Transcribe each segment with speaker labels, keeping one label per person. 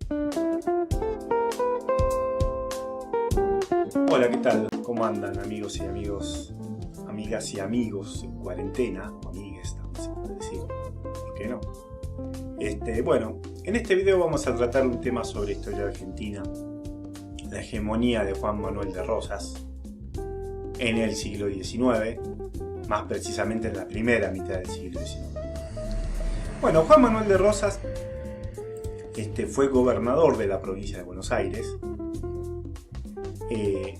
Speaker 1: Hola, ¿qué tal? ¿Cómo andan amigos y amigas y amigos en cuarentena? O amigues, también se puede decir. ¿Por qué no? Bueno, en este video vamos a tratar un tema sobre historia argentina, la hegemonía de Juan Manuel de Rosas en el siglo XIX, más precisamente en la primera mitad del siglo XIX. Bueno, Juan Manuel de Rosas fue gobernador de la provincia de Buenos Aires.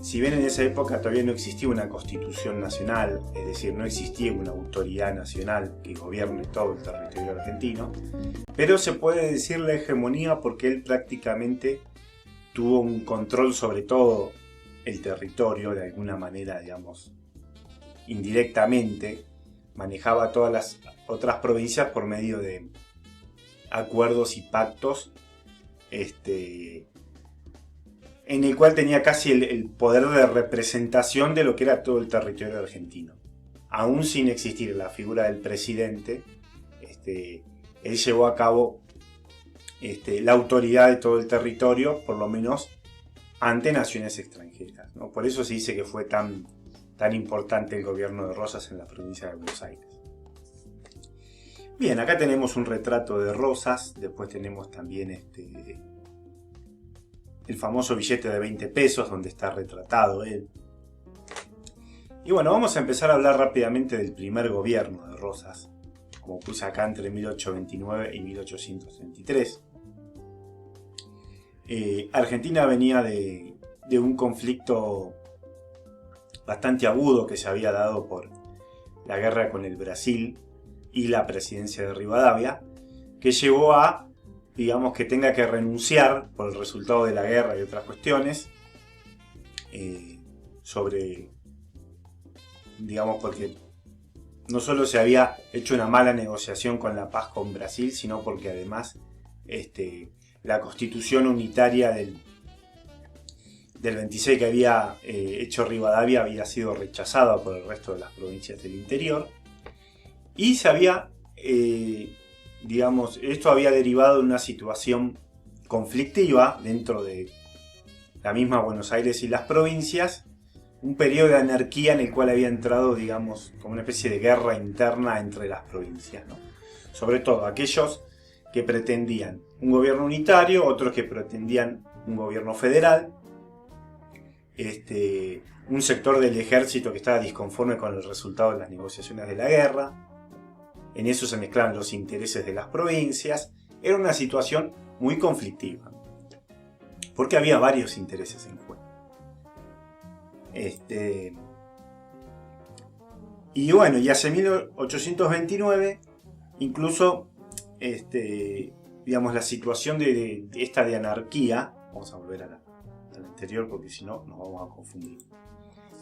Speaker 1: Si bien en esa época todavía no existía una constitución nacional, es decir, no existía una autoridad nacional que gobierne todo el territorio argentino, pero se puede decir la hegemonía porque él prácticamente tuvo un control sobre todo el territorio, de alguna manera, digamos, indirectamente, manejaba todas las otras provincias por medio de acuerdos y pactos, en el cual tenía casi el poder de representación de lo que era todo el territorio argentino. Aún sin existir la figura del presidente, él llevó a cabo la autoridad de todo el territorio, por lo menos ante naciones extranjeras, ¿no? Por eso se dice que fue tan importante el gobierno de Rosas en la provincia de Buenos Aires. Bien, acá tenemos un retrato de Rosas, después tenemos también el famoso billete de 20 pesos donde está retratado él. Y bueno, vamos a empezar a hablar rápidamente del primer gobierno de Rosas, como puse acá entre 1829 y 1833. Argentina venía de un conflicto bastante agudo que se había dado por la guerra con el Brasil y la presidencia de Rivadavia, que llevó a, digamos, que tenga que renunciar por el resultado de la guerra y otras cuestiones, digamos, porque no solo se había hecho una mala negociación con la paz con Brasil, sino porque además la constitución unitaria del 26 que había hecho Rivadavia había sido rechazada por el resto de las provincias del interior, y se había, digamos, esto había derivado en una situación conflictiva dentro de la misma Buenos Aires y las provincias, un periodo de anarquía en el cual había entrado, digamos, como una especie de guerra interna entre las provincias, ¿no? Sobre todo aquellos que pretendían un gobierno unitario, otros que pretendían un gobierno federal, un sector del ejército que estaba disconforme con el resultado de las negociaciones de la guerra. En eso se mezclaban los intereses de las provincias. Era una situación muy conflictiva, porque había varios intereses en juego. Y bueno, y hacia 1829, incluso, digamos, la situación de esta de anarquía, vamos a volver a la anterior porque si no nos vamos a confundir.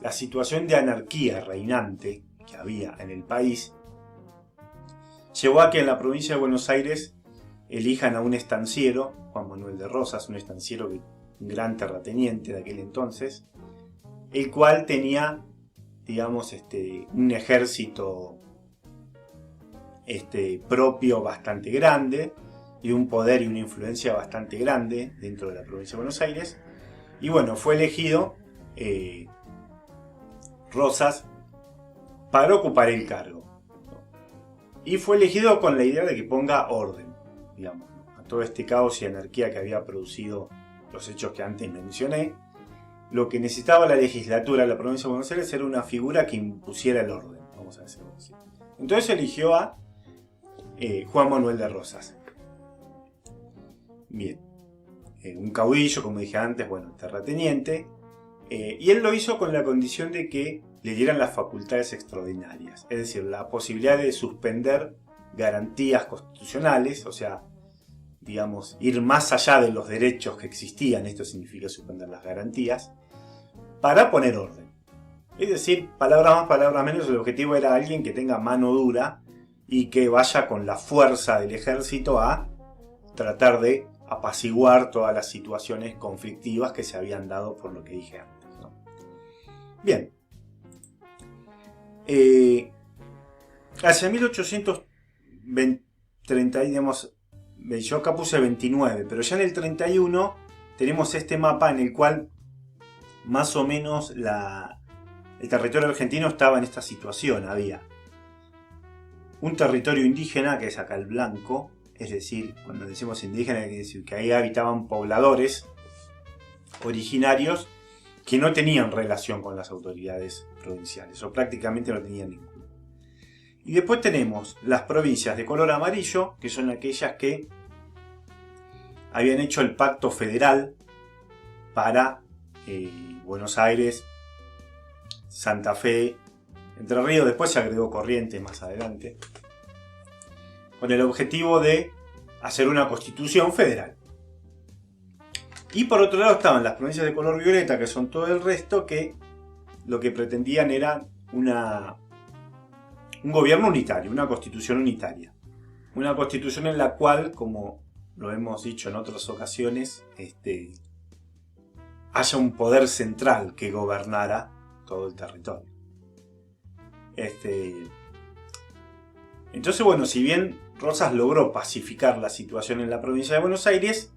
Speaker 1: La situación de anarquía reinante que había en el país llevó a que en la provincia de Buenos Aires elijan a un estanciero, Juan Manuel de Rosas, un estanciero, un gran terrateniente de aquel entonces, el cual tenía, digamos, un ejército propio bastante grande y un poder y una influencia bastante grande dentro de la provincia de Buenos Aires. Y bueno, fue elegido Rosas para ocupar el cargo. Y fue elegido con la idea de que ponga orden, digamos, a todo este caos y anarquía que había producido los hechos que antes mencioné. Lo que necesitaba la legislatura de la provincia de Buenos Aires era una figura que impusiera el orden, vamos a decirlo así. Entonces eligió a Juan Manuel de Rosas. Bien, un caudillo, como dije antes, bueno, terrateniente, y él lo hizo con la condición de que le dieran las facultades extraordinarias, es decir, la posibilidad de suspender garantías constitucionales, o sea, digamos, ir más allá de los derechos que existían, esto significa suspender las garantías, para poner orden. Es decir, palabras más, palabras menos, el objetivo era alguien que tenga mano dura y que vaya con la fuerza del ejército a tratar de apaciguar todas las situaciones conflictivas que se habían dado por lo que dije antes, ¿no? Bien. Hacia 1830, digamos, yo acá puse 29, pero ya en el 31 tenemos este mapa en el cual más o menos el territorio argentino estaba en esta situación. Había un territorio indígena, que es acá el blanco, es decir, cuando decimos indígena quiere decir que ahí habitaban pobladores originarios que no tenían relación con las autoridades provinciales, o prácticamente no tenían ninguna. Y después tenemos las provincias de color amarillo, que son aquellas que habían hecho el pacto federal para Buenos Aires, Santa Fe, Entre Ríos. Después se agregó Corrientes más adelante, con el objetivo de hacer una constitución federal. Y por otro lado estaban las provincias de color violeta, que son todo el resto, que lo que pretendían era un gobierno unitario, una constitución unitaria. Una constitución en la cual, como lo hemos dicho en otras ocasiones, haya un poder central que gobernara todo el territorio. Entonces, bueno, si bien Rosas logró pacificar la situación en la provincia de Buenos Aires,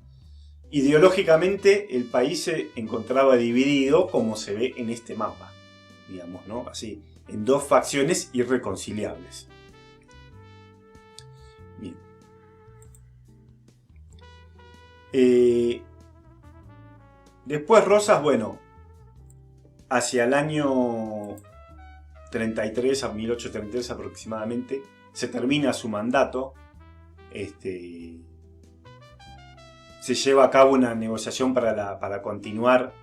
Speaker 1: ideológicamente el país se encontraba dividido, como se ve en este mapa, digamos, ¿no? Así, en dos facciones irreconciliables. Bien. Después Rosas, bueno, hacia el año 33, a 1833 aproximadamente, se termina su mandato. Se lleva a cabo una negociación para continuar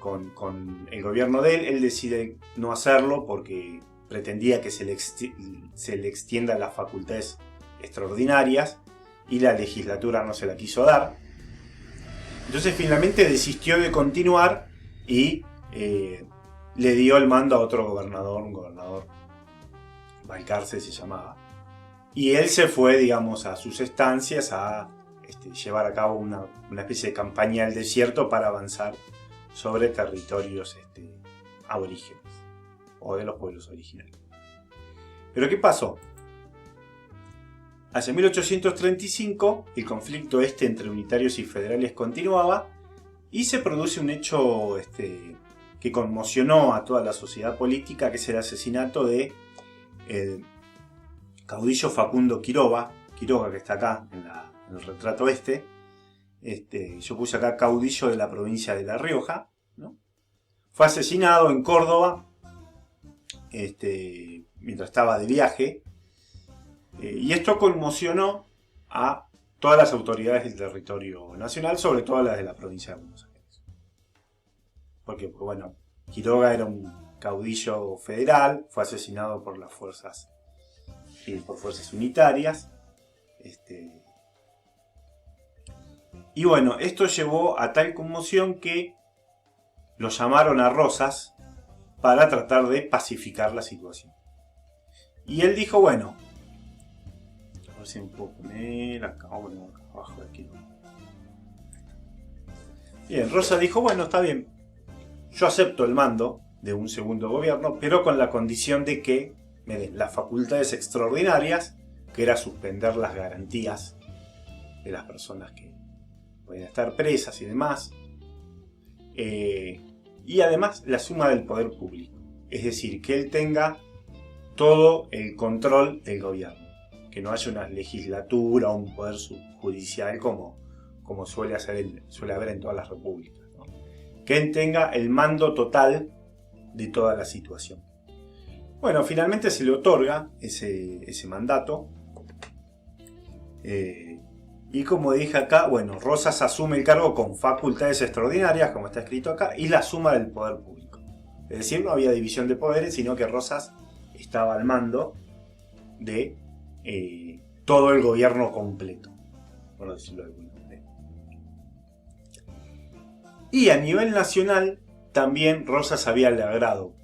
Speaker 1: con el gobierno de él. Él decide no hacerlo porque pretendía que se le extiendan las facultades extraordinarias y la legislatura no se la quiso dar. Entonces finalmente desistió de continuar y le dio el mando a otro gobernador, un gobernador Balcarce se llamaba. Y él se fue, digamos, a sus estancias a llevar a cabo una especie de campaña del desierto para avanzar sobre territorios aborígenes o de los pueblos originarios. Pero ¿qué pasó? Hacia 1835 el conflicto entre unitarios y federales continuaba y se produce un hecho que conmocionó a toda la sociedad política, que es el asesinato de el caudillo Facundo Quiroga, que está acá en el retrato yo puse acá caudillo de la provincia de La Rioja, ¿no? Fue asesinado en Córdoba mientras estaba de viaje, y esto conmocionó a todas las autoridades del territorio nacional, sobre todo las de la provincia de Buenos Aires. Porque bueno, Quiroga era un caudillo federal, fue asesinado por las fuerzas unitarias. Y bueno, esto llevó a tal conmoción que lo llamaron a Rosas para tratar de pacificar la situación. Y él dijo, bueno, a ver si me puedo poner acá, bueno, acá abajo de aquí. Bien, Rosas dijo, bueno, está bien, yo acepto el mando de un segundo gobierno, pero con la condición de que me den las facultades extraordinarias, que era suspender las garantías de las personas que pueden estar presas y demás, y además la suma del poder público, es decir, que él tenga todo el control del gobierno, que no haya una legislatura o un poder judicial como suele haber en todas las repúblicas, ¿no? Que él tenga el mando total de toda la situación. Bueno, finalmente se le otorga ese mandato. Y como dije acá, bueno, Rosas asume el cargo con facultades extraordinarias, como está escrito acá, y la suma del poder público. Es decir, no había división de poderes, sino que Rosas estaba al mando de todo el gobierno completo, por decirlo de alguna manera. Y a nivel nacional, también Rosas había logrado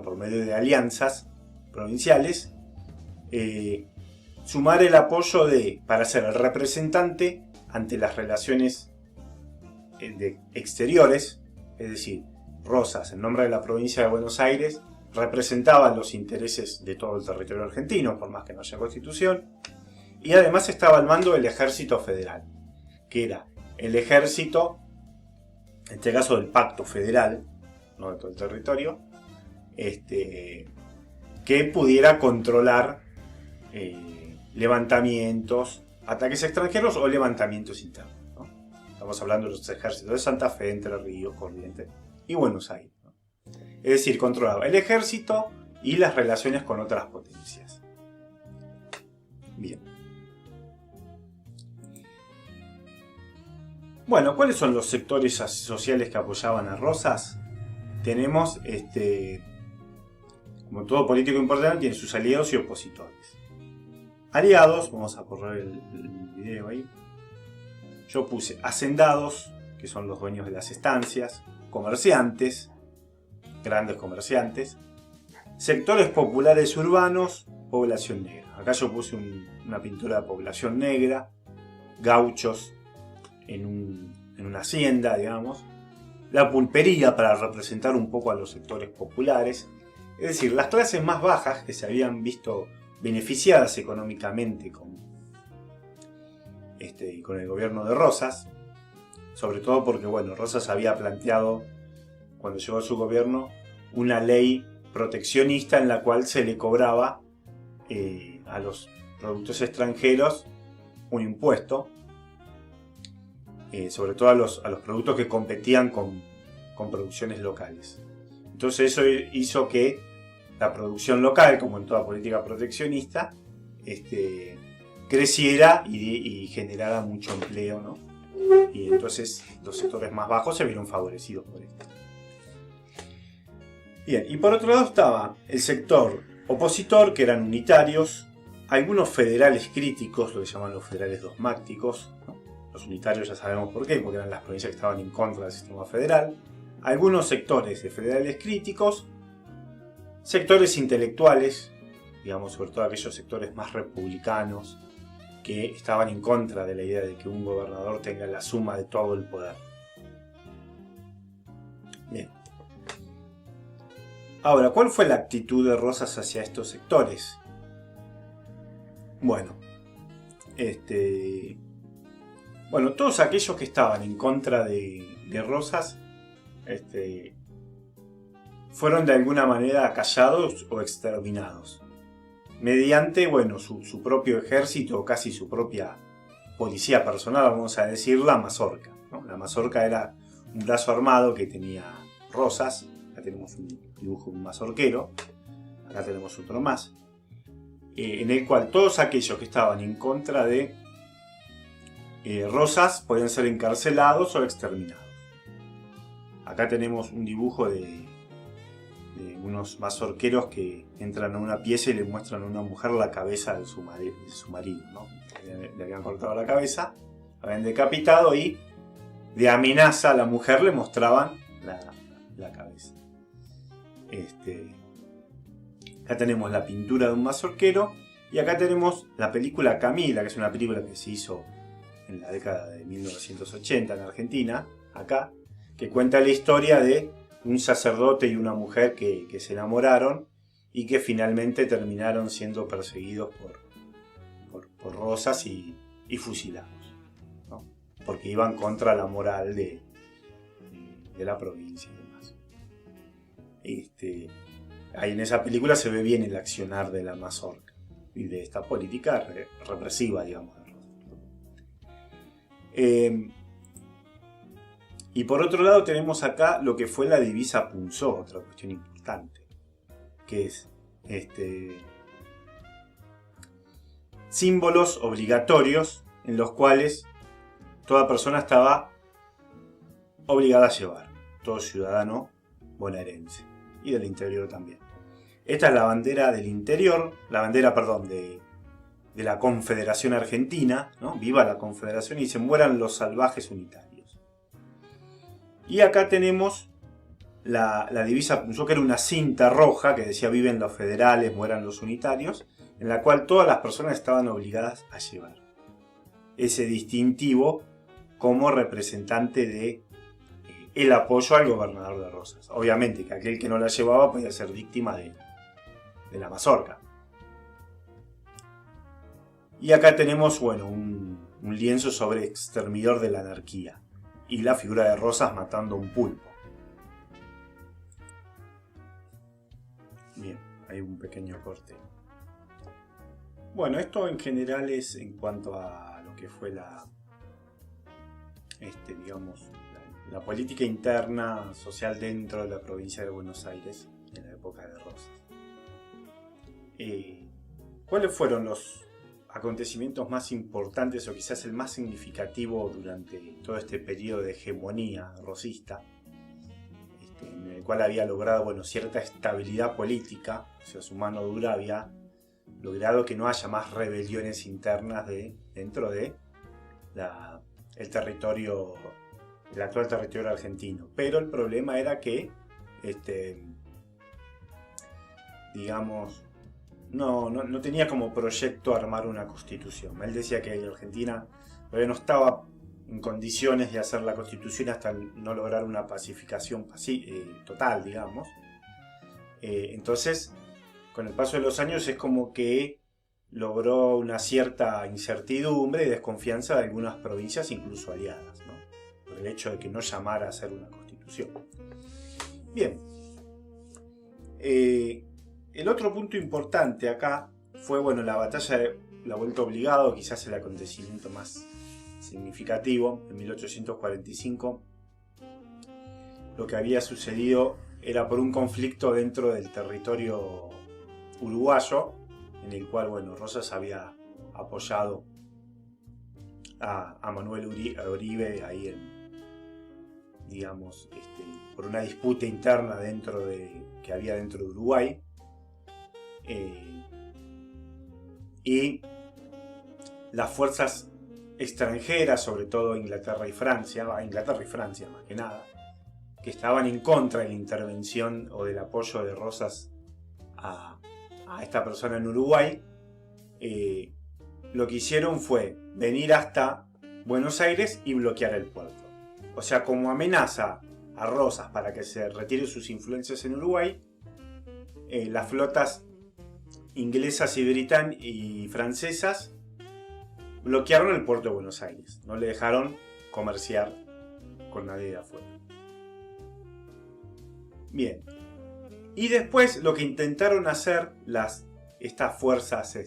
Speaker 1: por medio de alianzas provinciales, sumar el apoyo para ser el representante ante las relaciones exteriores, es decir, Rosas, en nombre de la provincia de Buenos Aires, representaba los intereses de todo el territorio argentino, por más que no haya constitución, Y además estaba al mando del ejército federal, que era el ejército, en este caso del pacto federal, no de todo el territorio, que pudiera controlar levantamientos, ataques extranjeros o levantamientos internos, ¿no? Estamos hablando de los ejércitos de Santa Fe, Entre Ríos, Corrientes y Buenos Aires, ¿no? Es decir, controlaba el ejército y las relaciones con otras potencias. Bien. Bueno, ¿cuáles son los sectores sociales que apoyaban a Rosas? Tenemos, como todo político importante, tiene sus aliados y opositores. Aliados, vamos a correr el video ahí. Yo puse hacendados, que son los dueños de las estancias, comerciantes, grandes comerciantes, sectores populares urbanos, población negra. Acá yo puse una pintura de población negra, gauchos en una hacienda, digamos, la pulpería para representar un poco a los sectores populares, es decir, las clases más bajas que se habían visto beneficiadas económicamente con el gobierno de Rosas, sobre todo porque, bueno, Rosas había planteado, cuando llegó a su gobierno, una ley proteccionista en la cual se le cobraba a los productos extranjeros un impuesto, sobre todo a los productos que competían con producciones locales. Entonces eso hizo que la producción local, como en toda política proteccionista, creciera y generara mucho empleo, ¿no? Y entonces los sectores más bajos se vieron favorecidos por esto. Bien, y por otro lado estaba el sector opositor, que eran unitarios, algunos federales críticos, lo que llaman los federales dogmáticos, ¿no? Los unitarios ya sabemos por qué, porque eran las provincias que estaban en contra del sistema federal. Algunos sectores de federales críticos, sectores intelectuales, digamos, sobre todo aquellos sectores más republicanos, que estaban en contra de la idea de que un gobernador tenga la suma de todo el poder. Bien. Ahora, ¿cuál fue la actitud de Rosas hacia estos sectores? Bueno, todos aquellos que estaban en contra de Rosas fueron de alguna manera acallados o exterminados mediante, bueno, su propio ejército o casi su propia policía personal, vamos a decir, la mazorca, ¿no? La mazorca era un brazo armado que tenía Rosas. Acá tenemos un dibujo de un mazorquero, acá tenemos otro más, en el cual todos aquellos que estaban en contra de Rosas podían ser encarcelados o exterminados. Acá tenemos un dibujo de unos mazorqueros que entran a una pieza y le muestran a una mujer la cabeza de su marido, ¿no? Le habían cortado la cabeza, la habían decapitado y de amenaza a la mujer le mostraban la cabeza. Acá tenemos la pintura de un mazorquero y acá tenemos la película Camila, que es una película que se hizo en la década de 1980 en Argentina, acá, que cuenta la historia de un sacerdote y una mujer que se enamoraron y que finalmente terminaron siendo perseguidos por Rosas y fusilados, ¿no? Porque iban contra la moral de la provincia y demás. Ahí en esa película se ve bien el accionar de la mazorca y de esta política represiva, digamos, de Rosas. Y por otro lado tenemos acá lo que fue la divisa Punzó, otra cuestión importante, que es símbolos obligatorios en los cuales toda persona estaba obligada a llevar, todo ciudadano bonaerense y del interior también. Esta es la bandera del interior, la bandera, perdón, de la Confederación Argentina, ¿no? Viva la Confederación y se mueran los salvajes unitarios. Y acá tenemos la divisa Punzó, que era una cinta roja que decía viven los federales, mueran los unitarios, en la cual todas las personas estaban obligadas a llevar ese distintivo como representante de el apoyo al gobernador de Rosas. Obviamente que aquel que no la llevaba podía ser víctima de la mazorca. Y acá tenemos, bueno, un lienzo sobre exterminador de la anarquía. Y la figura de Rosas matando a un pulpo. Bien, hay un pequeño corte. Bueno, esto en general es en cuanto a lo que fue digamos, la política interna social dentro de la provincia de Buenos Aires en la época de Rosas. ¿Cuáles fueron los acontecimientos más importantes o quizás el más significativo durante todo este periodo de hegemonía rosista, en el cual había logrado, bueno, cierta estabilidad política, o sea, su mano dura había logrado que no haya más rebeliones internas dentro de el territorio, el actual territorio argentino? Pero el problema era que, digamos, no tenía como proyecto armar una constitución. Él decía que Argentina todavía no estaba en condiciones de hacer la constitución hasta no lograr una pacificación total, digamos. Entonces, con el paso de los años es como que logró una cierta incertidumbre y desconfianza de algunas provincias, incluso aliadas, ¿no? Por el hecho de que no llamara a hacer una constitución. Bien. El otro punto importante acá fue, bueno, la batalla de la Vuelta Obligado, quizás el acontecimiento más significativo. En 1845 lo que había sucedido era por un conflicto dentro del territorio uruguayo, en el cual, bueno, Rosas había apoyado a Manuel Oribe ahí digamos, por una disputa interna que había dentro de Uruguay. Y las fuerzas extranjeras, sobre todo Inglaterra y Francia más que nada, que estaban en contra de la intervención o del apoyo de Rosas a esta persona en Uruguay, lo que hicieron fue venir hasta Buenos Aires y bloquear el puerto. O sea, como amenaza a Rosas para que se retire sus influencias en Uruguay, las flotas inglesas y francesas bloquearon el puerto de Buenos Aires. No le dejaron comerciar con nadie de afuera. Bien. Y después lo que intentaron hacer estas fuerzas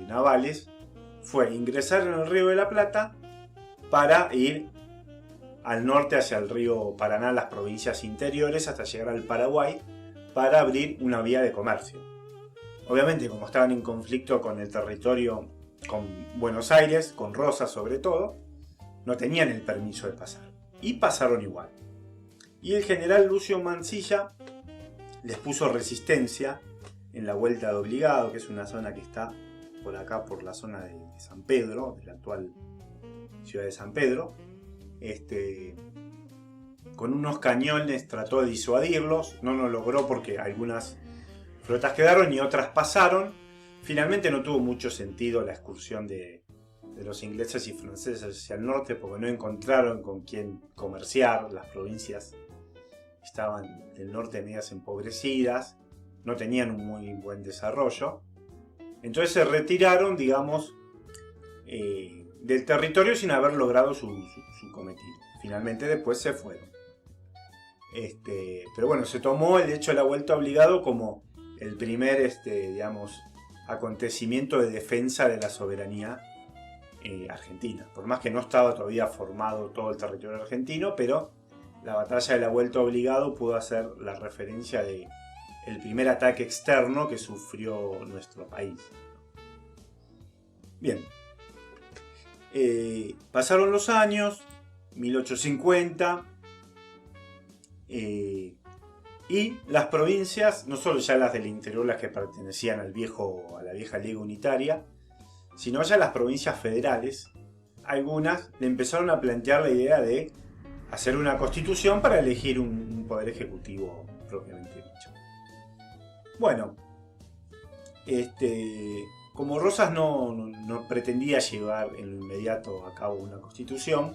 Speaker 1: navales fue ingresar en el Río de la Plata para ir al norte hacia el río Paraná, las provincias interiores, hasta llegar al Paraguay, para abrir una vía de comercio. Obviamente, como estaban en conflicto con el territorio, con Buenos Aires, con Rosas sobre todo, no tenían el permiso de pasar. Y pasaron igual. Y el general Lucio Mansilla les puso resistencia en la Vuelta de Obligado, que es una zona que está por acá, por la zona de San Pedro, de la actual ciudad de San Pedro. Con unos cañones trató de disuadirlos, no lo logró porque algunas flotas quedaron y otras pasaron. Finalmente no tuvo mucho sentido la excursión de los ingleses y franceses hacia el norte porque no encontraron con quién comerciar. Las provincias estaban del norte medias empobrecidas, no tenían un muy buen desarrollo. Entonces se retiraron, digamos, del territorio sin haber logrado su cometido. Finalmente después se fueron. Pero bueno, se tomó el hecho de la Vuelta Obligado como el primer, digamos, acontecimiento de defensa de la soberanía argentina. Por más que no estaba todavía formado todo el territorio argentino, pero la batalla de la Vuelta Obligado pudo hacer la referencia de el primer ataque externo que sufrió nuestro país. Bien. Pasaron los años, 1850, y las provincias, no solo ya las del interior, las que pertenecían a la vieja Liga Unitaria, sino ya las provincias federales, algunas le empezaron a plantear la idea de hacer una constitución para elegir un poder ejecutivo propiamente dicho. Bueno, como Rosas no pretendía llevar en lo inmediato a cabo una constitución,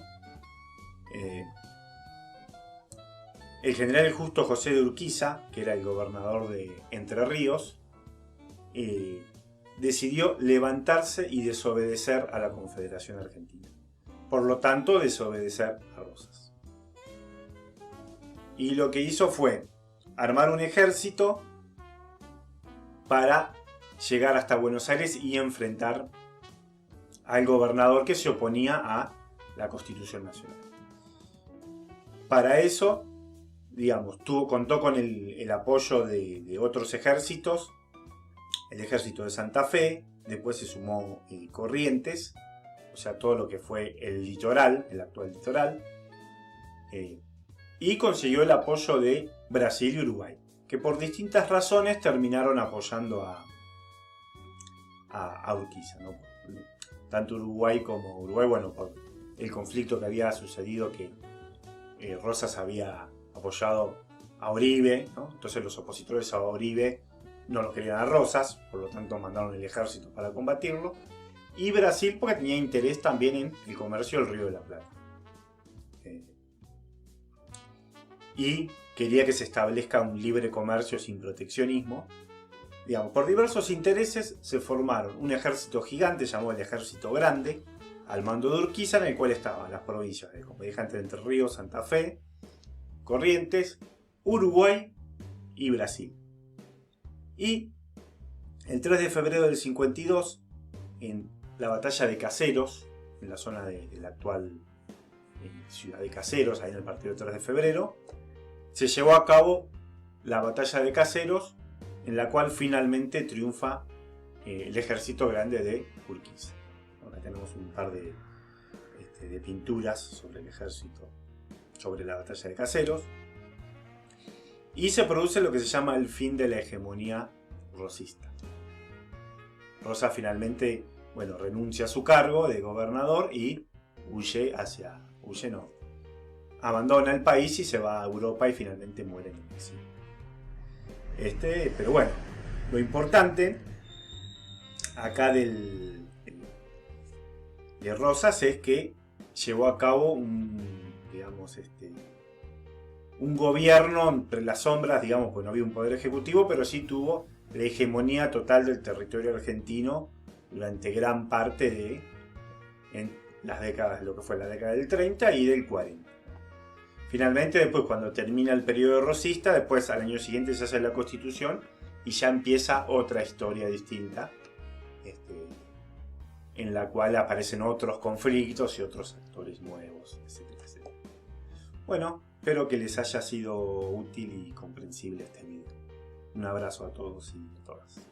Speaker 1: el general Justo José de Urquiza, que era el gobernador de Entre Ríos, decidió levantarse y desobedecer a la Confederación Argentina. Por lo tanto, desobedecer a Rosas. Y lo que hizo fue armar un ejército para llegar hasta Buenos Aires y enfrentar al gobernador que se oponía a la Constitución Nacional. Para eso, digamos, contó con el apoyo de otros ejércitos, el ejército de Santa Fe, después se sumó Corrientes, o sea, todo lo que fue el litoral, el actual litoral, y consiguió el apoyo de Brasil y Uruguay, que por distintas razones terminaron apoyando a Urquiza, ¿no? Tanto Uruguay como Uruguay, bueno, por el conflicto que había sucedido, que Rosas había apoyado a Oribe, ¿no? Entonces los opositores a Oribe no lo querían a Rosas, por lo tanto mandaron el ejército para combatirlo, y Brasil porque tenía interés también en el comercio del Río de la Plata. Y quería que se establezca un libre comercio sin proteccionismo. Digamos, por diversos intereses se formaron un ejército gigante llamado el Ejército Grande, al mando de Urquiza, en el cual estaban las provincias de, como dije antes, Entre Ríos, Santa Fe, Corrientes, Uruguay y Brasil. Y el 3 de febrero del 52, en la batalla de Caseros, en la zona de la actual ciudad de Caseros, ahí en el partido del 3 de febrero, se llevó a cabo la batalla de Caseros, en la cual finalmente triunfa el ejército grande de Urquiza. Acá tenemos un par de pinturas sobre el ejército, sobre la batalla de Caseros. Y se produce lo que se llama el fin de la hegemonía rosista. Rosas finalmente, bueno, renuncia a su cargo de gobernador y abandona el país y se va a Europa y finalmente muere en el exilio. Pero bueno, lo importante acá de Rosas es que llevó a cabo un gobierno entre las sombras, digamos, pues no había un poder ejecutivo, pero sí tuvo la hegemonía total del territorio argentino durante gran parte en las décadas, lo que fue la década del 30 y del 40. Finalmente, después, cuando termina el periodo rosista, después al año siguiente se hace la Constitución y ya empieza otra historia distinta, en la cual aparecen otros conflictos y otros actores nuevos, etcétera, etcétera. Bueno, espero que les haya sido útil y comprensible este video. Un abrazo a todos y a todas.